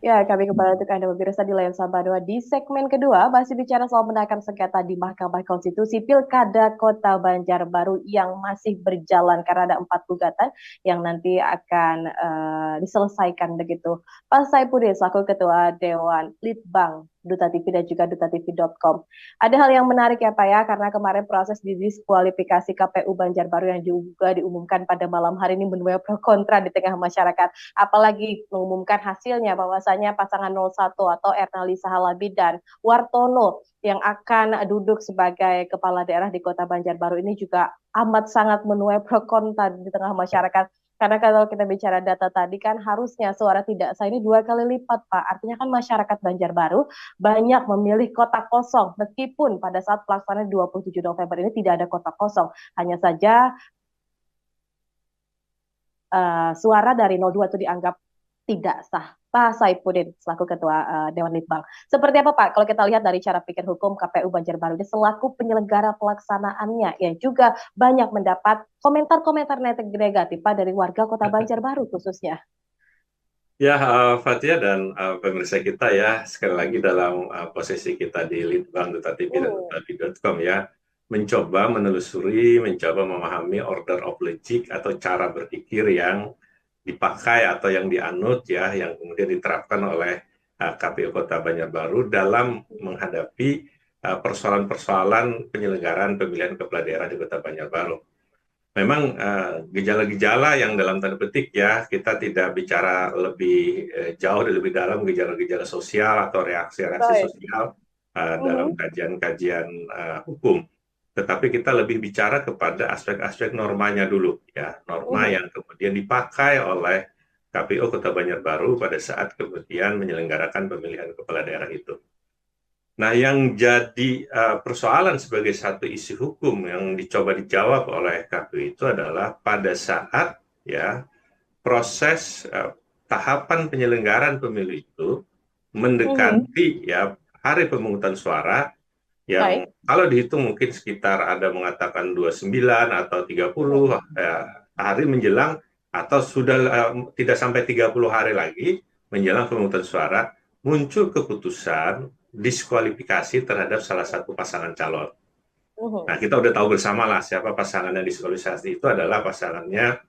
Ya, kami kembali untuk Anda pemirsa di Lensa Badua. Di segmen kedua, masih bicara soal menangkan sengketa di Mahkamah Konstitusi Pilkada Kota Banjarbaru yang masih berjalan karena ada 4 gugatan yang nanti akan diselesaikan begitu. Pak Saipudin selaku Ketua Dewan Litbang Duta TV dan juga dutatv.com. Ada hal yang menarik ya Pak ya, karena kemarin proses didiskualifikasi KPU Banjarbaru yang juga diumumkan pada malam hari ini menuai pro kontra di tengah masyarakat, apalagi mengumumkan hasilnya bahwasanya pasangan 01 atau Ernalisa Halabi dan Wartono yang akan duduk sebagai kepala daerah di Kota Banjarbaru ini juga amat sangat menuai pro kontra di tengah masyarakat. Karena kalau kita bicara data tadi kan harusnya suara tidak sah ini 2 kali lipat, Pak. Artinya kan masyarakat Banjarbaru banyak memilih kota kosong, meskipun pada saat pelaksanaan 27 November ini tidak ada kota kosong. Hanya saja suara dari 02 itu dianggap tidak sah. Pak Saipudin selaku Ketua Dewan Litbang. Seperti apa Pak kalau kita lihat dari cara pikir hukum KPU Banjarbaru ini selaku penyelenggara pelaksanaannya yang juga banyak mendapat komentar-komentar negatif Pak dari warga Kota Banjarbaru khususnya. Ya, Fatia dan pemirsa kita ya, sekali lagi dalam posisi kita di Litbang Duta TV dan Hmm. dutatv.com ya, mencoba menelusuri, mencoba memahami order of logic atau cara berpikir yang dipakai atau yang dianut ya, yang kemudian diterapkan oleh KPU Kota Banjarbaru dalam menghadapi persoalan-persoalan penyelenggaraan pemilihan kepala daerah di Kota Banjarbaru. Memang gejala-gejala yang dalam tanda petik ya, kita tidak bicara lebih jauh dan lebih dalam gejala-gejala sosial atau reaksi-reaksi Baik. sosial dalam Mhm. kajian-kajian hukum. Tetapi kita lebih bicara kepada aspek-aspek normanya dulu ya, norma Mhm. yang kemudian dipakai oleh KPU Kota Banjarbaru pada saat kemudian menyelenggarakan pemilihan kepala daerah itu. Nah, yang jadi persoalan sebagai satu isu hukum yang dicoba dijawab oleh KPU itu adalah pada saat ya proses tahapan penyelenggaraan pemilu itu Mhm. mendekati ya hari pemungutan suara yang Baik. kalau dihitung mungkin sekitar ada mengatakan 29 atau 30 hari menjelang atau sudah tidak sampai 30 hari lagi menjelang pemungutan suara muncul keputusan diskualifikasi terhadap salah satu pasangan calon. Mhm. Nah, kita udah tahu bersama lah siapa pasangan yang diskualifikasi itu adalah pasangannya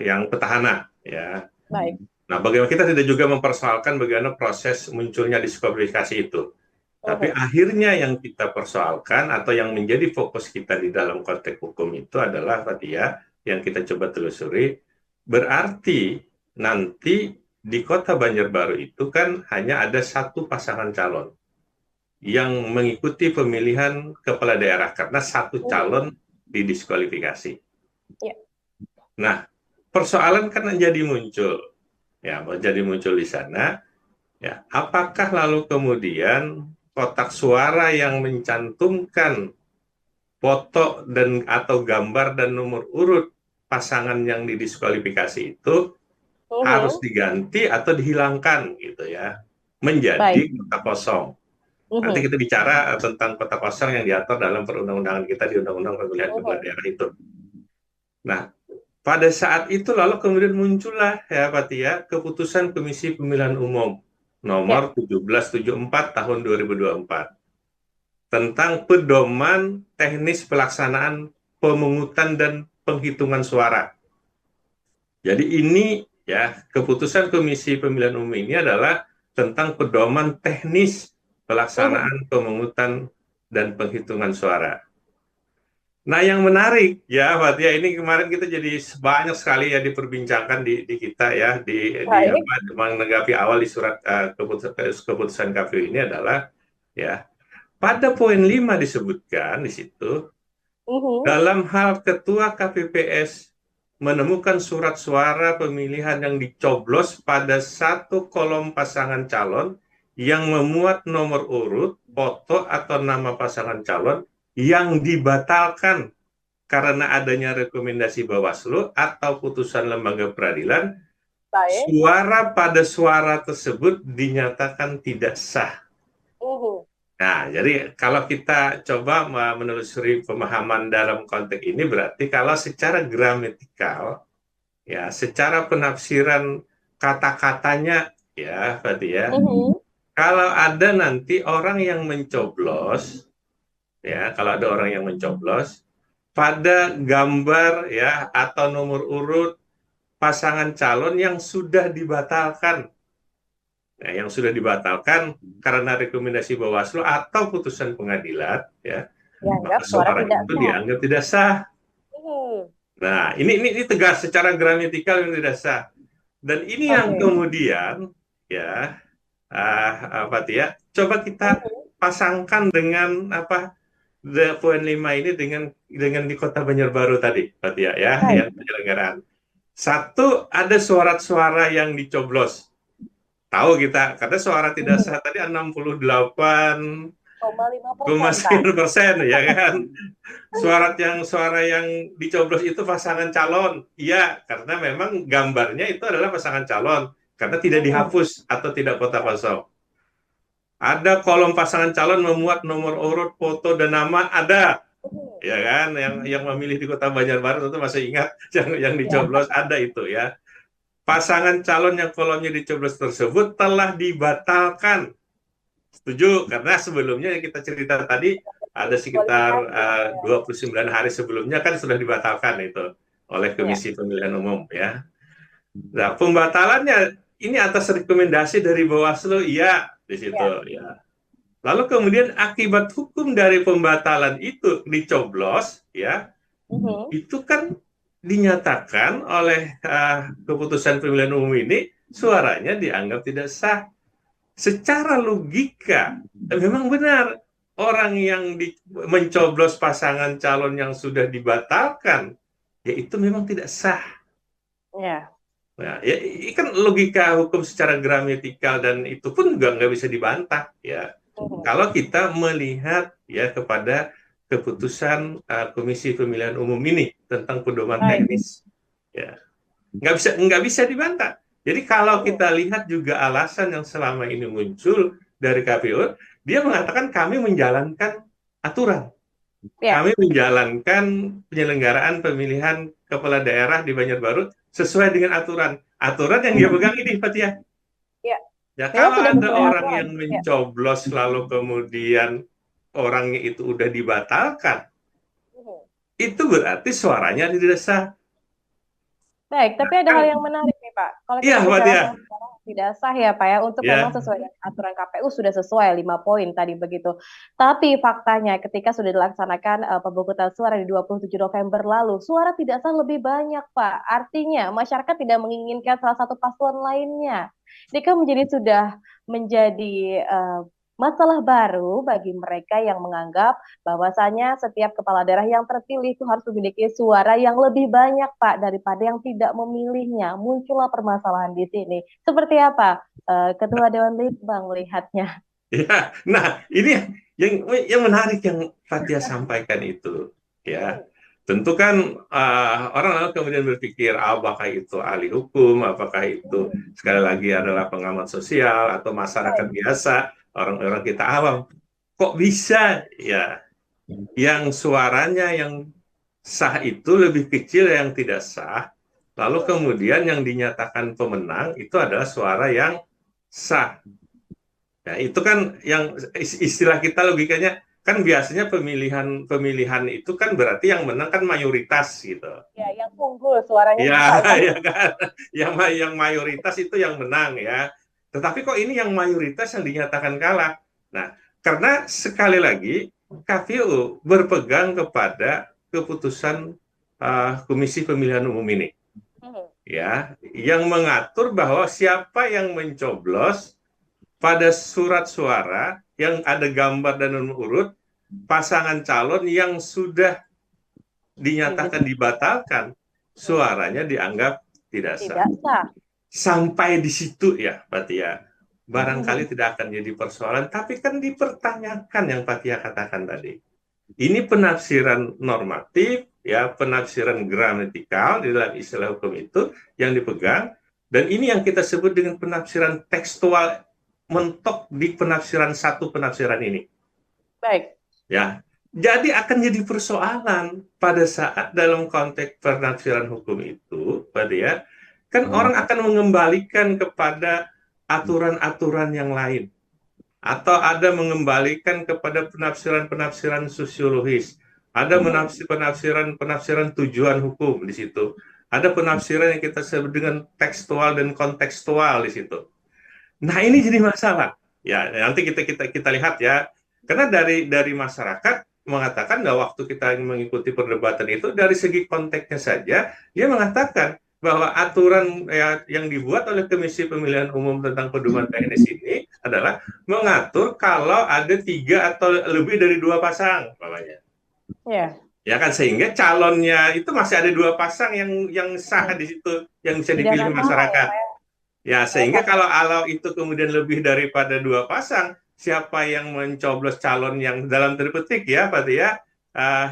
yang petahana ya. Baik. Nah, bagaimana kita tidak juga mempersoalkan bagaimana proses munculnya diskualifikasi itu. Tapi Mhm. akhirnya yang kita persoalkan atau yang menjadi fokus kita di dalam konteks hukum itu adalah Fatia, yang kita coba telusuri, berarti nanti di Kota Banjarbaru itu kan hanya ada satu pasangan calon yang mengikuti pemilihan kepala daerah karena satu Mhm. calon didiskualifikasi. Ya. Nah, persoalan kan jadi muncul, ya, jadi muncul di sana. Ya, apakah lalu kemudian kotak suara yang mencantumkan foto dan atau gambar dan nomor urut pasangan yang didiskualifikasi itu harus Mhm. diganti atau dihilangkan gitu ya, menjadi Baik. kotak kosong. Nanti Mhm. kita bicara tentang kotak kosong yang diatur dalam perundang-undangan kita di Undang-Undang Pemilihan Kepala Mhm. Daerah itu. Nah, pada saat itu lalu kemudian muncullah ya Pak Tia, keputusan Komisi Pemilihan Umum Ya. nomor 1774 tahun 2024 tentang pedoman teknis pelaksanaan pemungutan dan penghitungan suara. Jadi ini ya keputusan Komisi Pemilihan Umum ini adalah tentang pedoman teknis Mhm. pelaksanaan pemungutan dan penghitungan suara. Nah, yang menarik ya, Fatia, ini kemarin kita jadi banyak sekali ya diperbincangkan di kita ya di Baik. apa menanggapi awal di surat keputusan KPU ini adalah ya pada poin 5 disebutkan di situ Mhm. dalam hal ketua KPPS menemukan surat suara pemilihan yang dicoblos pada satu kolom pasangan calon yang memuat nomor urut, foto atau nama pasangan calon yang dibatalkan karena adanya rekomendasi Bawaslu atau putusan lembaga peradilan, Baik. suara pada suara tersebut dinyatakan tidak sah. Mhm. Nah, jadi kalau kita coba menelusuri pemahaman dalam konteks ini berarti kalau secara gramatikal, ya, secara penafsiran kata-katanya, ya, Fatih ya. Mhm. Kalau ada nanti orang yang mencoblos, ya, kalau ada orang yang mencoblos pada gambar ya atau nomor urut pasangan calon yang sudah dibatalkan, ya, yang sudah dibatalkan karena rekomendasi Bawaslu atau putusan pengadilan, ya, Dianggap maka suara suara tidak itu sah. dianggap tidak sah. Mhm. Nah, ini tegas secara gramatikal yang tidak sah. Dan ini yang Oke. kemudian ya apa ya? Coba kita Mhm. pasangkan dengan apa poin 5 ini dengan di Kota Banjarbaru tadi, Fatia ya, Baik. yang penyelenggaraan. Satu, ada suara-suara yang dicoblos. Tahu kita, karena suara tidak Mhm. sah tadi 68 5%, Pak. sekian persen ya kan. Suara yang dicoblos itu pasangan calon. Iya, karena memang gambarnya itu adalah pasangan calon karena tidak Mhm. dihapus atau tidak kota kosong. Ada kolom pasangan calon memuat nomor urut, foto dan nama ada. Mhm. Ya kan, yang memilih di Kota Banjarbaru tentu masih ingat yang Ya. dicoblos ada itu ya. Pasangan calon yang kolomnya dicoblos tersebut telah dibatalkan. Setuju, karena sebelumnya yang kita cerita tadi ada sekitar Diskualifikasi. Ya. 29 hari sebelumnya kan sudah dibatalkan itu oleh Ya. Komisi Pemilihan Umum ya. Nah, pembatalannya ini atas rekomendasi dari Bawaslu, iya di situ Ya. ya. Lalu kemudian akibat hukum dari pembatalan itu dicoblos ya, Mhm. itu kan dinyatakan oleh keputusan pemilihan umum ini suaranya dianggap tidak sah. Secara logika, memang benar orang yang mencoblos pasangan calon yang sudah dibatalkan, ya itu memang tidak sah. Ya. Nah, ya, ini kan logika hukum secara gramatikal dan itu pun juga nggak bisa dibantah ya. Mhm. Kalau kita melihat ya kepada keputusan Komisi Pemilihan Umum ini tentang pedoman Baik. teknis, ya nggak bisa dibantah. Jadi kalau Mhm. kita lihat juga alasan yang selama ini muncul dari KPU, dia mengatakan kami menjalankan aturan, Ya. kami menjalankan penyelenggaraan pemilihan kepala daerah di Banjarbaru sesuai dengan aturan. Aturan yang dia Mhm. pegang ini, Fatia. Ya. Ya Memang kalau sudah ada sesuai orang aturan. yang Ya. mencoblos lalu kemudian orangnya itu udah dibatalkan, Mhm. itu berarti suaranya tidak sah. Baik, tapi ada hal Kan, yang menarik nih Pak. Kalau iya kita bicara Fatia, soal sekarang tidak sah ya Pak ya, untuk memang ya. sesuai dengan aturan KPU sudah sesuai 5 poin tadi begitu. Tapi faktanya ketika sudah dilaksanakan pemungutan suara di 27 November lalu, suara tidak sah lebih banyak Pak. Artinya masyarakat tidak menginginkan salah satu paslon lainnya. Ini kan menjadi masalah baru bagi mereka yang menganggap bahwasanya setiap kepala daerah yang terpilih itu harus memiliki suara yang lebih banyak, Pak, daripada yang tidak memilihnya. Muncullah permasalahan di sini. Seperti apa Ketua Dewan Litbang melihatnya? Ya, nah ini yang menarik yang Fatia sampaikan itu, ya. Tentu kan orang lalu kemudian berpikir apakah itu ahli hukum, apakah itu sekali lagi adalah pengamat sosial atau masyarakat Baik. biasa, orang-orang kita awam. Kok bisa ya yang suaranya yang sah itu lebih kecil yang tidak sah, lalu kemudian yang dinyatakan pemenang itu adalah suara yang sah. Nah, itu kan yang istilah kita logikanya kan biasanya pemilihan itu kan berarti yang menang kan mayoritas gitu. Ya, yang unggul suaranya Ya, banyak. ya kan. Yang mayoritas itu yang menang ya. Tetapi kok ini yang mayoritas yang dinyatakan kalah. Nah, karena sekali lagi KPU berpegang kepada keputusan Komisi Pemilihan Umum ini ya, yang mengatur bahwa siapa yang mencoblos pada surat suara yang ada gambar dan nomor urut pasangan calon yang sudah dinyatakan dibatalkan, suaranya dianggap tidak sah. Tidak sah. Sampai di situ ya, Fatia. Barangkali tidak akan jadi persoalan, tapi kan dipertanyakan yang Fatia katakan tadi. Ini penafsiran normatif, ya penafsiran gramatikal di dalam istilah hukum itu yang dipegang, dan ini yang kita sebut dengan penafsiran tekstual mentok di penafsiran satu penafsiran ini. Baik. Ya, jadi akan jadi persoalan pada saat dalam konteks penafsiran hukum itu, Pak ya, kan orang akan mengembalikan kepada aturan-aturan yang lain, atau ada mengembalikan kepada penafsiran-penafsiran sosiologis, ada penafsiran-penafsiran tujuan hukum di situ, ada penafsiran yang kita sebut dengan tekstual dan kontekstual di situ. Nah, ini jadi masalah. Ya, nanti kita lihat ya. Karena dari masyarakat mengatakan bahwa waktu kita mengikuti perdebatan itu dari segi konteksnya saja, dia mengatakan bahwa aturan ya, yang dibuat oleh Komisi Pemilihan Umum tentang pedoman teknis ini adalah mengatur kalau ada 3 atau lebih dari 2 pasang, namanya. Yeah. Ya kan, sehingga calonnya itu masih ada 2 pasang yang sah di situ, yang bisa dipilih masyarakat. Ya, sehingga kalau itu kemudian lebih daripada 2 pasang, siapa yang mencoblos calon yang dalam tanda petik ya, Pak Tia,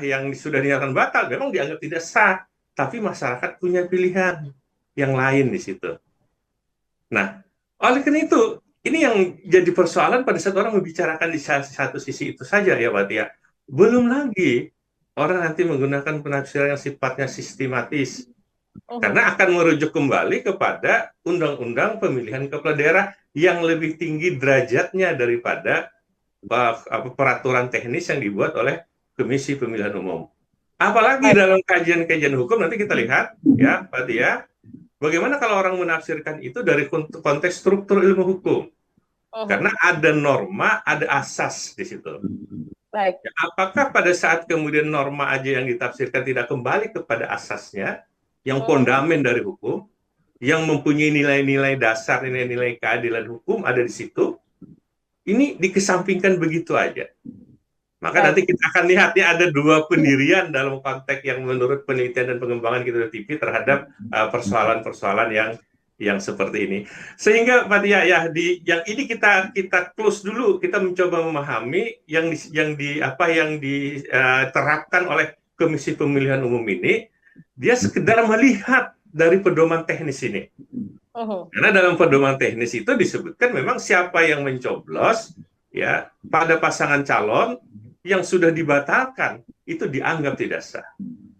yang sudah dinyatakan batal, memang dianggap tidak sah. Tapi masyarakat punya pilihan yang lain di situ. Nah, oleh karena itu, ini yang jadi persoalan pada saat orang membicarakan di satu sisi itu saja ya, Pak Tia. Belum lagi orang nanti menggunakan penafsiran yang sifatnya sistematis. Karena akan merujuk kembali kepada undang-undang pemilihan kepala daerah yang lebih tinggi derajatnya daripada peraturan teknis yang dibuat oleh Komisi Pemilihan Umum. Apalagi dalam kajian-kajian hukum nanti kita lihat ya, Pak Tia, bagaimana kalau orang menafsirkan itu dari konteks struktur ilmu hukum. Karena ada norma, ada asas di situ. Baik. Ya, apakah pada saat kemudian norma aja yang ditafsirkan tidak kembali kepada asasnya, yang fondamen dari hukum, yang mempunyai nilai-nilai dasar, nilai-nilai keadilan hukum ada di situ, ini dikesampingkan begitu aja. Maka nanti kita akan lihat ya, ada 2 pendirian dalam konteks yang menurut penelitian dan pengembangan kita TV terhadap persoalan-persoalan yang seperti ini. Sehingga Pak Tia ya, yang ini kita close dulu, kita mencoba memahami yang diterapkan oleh Komisi Pemilihan Umum ini. Dia sekedar melihat dari pedoman teknis ini. Karena dalam pedoman teknis itu disebutkan memang siapa yang mencoblos ya pada pasangan calon yang sudah dibatalkan itu dianggap tidak sah.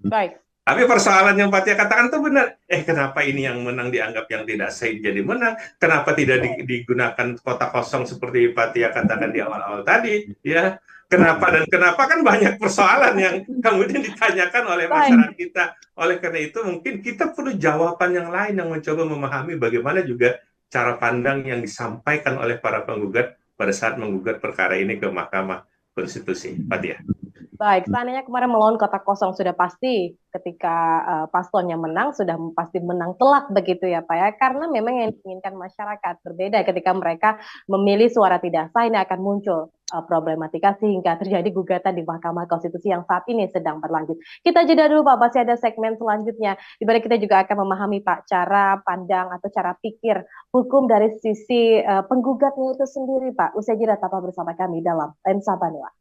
Baik. Tapi persoalan yang Pak Tia katakan itu benar. Kenapa ini yang menang dianggap yang tidak sah jadi menang? Kenapa tidak digunakan kota kosong seperti Pak Tia katakan di awal-awal tadi? Ya, kenapa kan banyak persoalan yang kemudian ditanyakan oleh masyarakat kita. Oleh karena itu mungkin kita perlu jawaban yang lain yang mencoba memahami bagaimana juga cara pandang yang disampaikan oleh para penggugat pada saat menggugat perkara ini ke Mahkamah Konstitusi. Pak Tia. Baik, seandainya kemarin melawan kotak kosong sudah pasti ketika paslonnya menang, sudah pasti menang telak begitu ya Pak ya. Karena memang yang diinginkan masyarakat berbeda ketika mereka memilih suara tidak sah, ini akan muncul problematika sehingga terjadi gugatan di Mahkamah Konstitusi yang saat ini sedang berlanjut. Kita jeda dulu Pak, masih ada segmen selanjutnya di mana kita juga akan memahami Pak cara pandang atau cara pikir hukum dari sisi penggugatnya itu sendiri Pak. Usai jeda tetap bersama kami dalam Lensa Banua.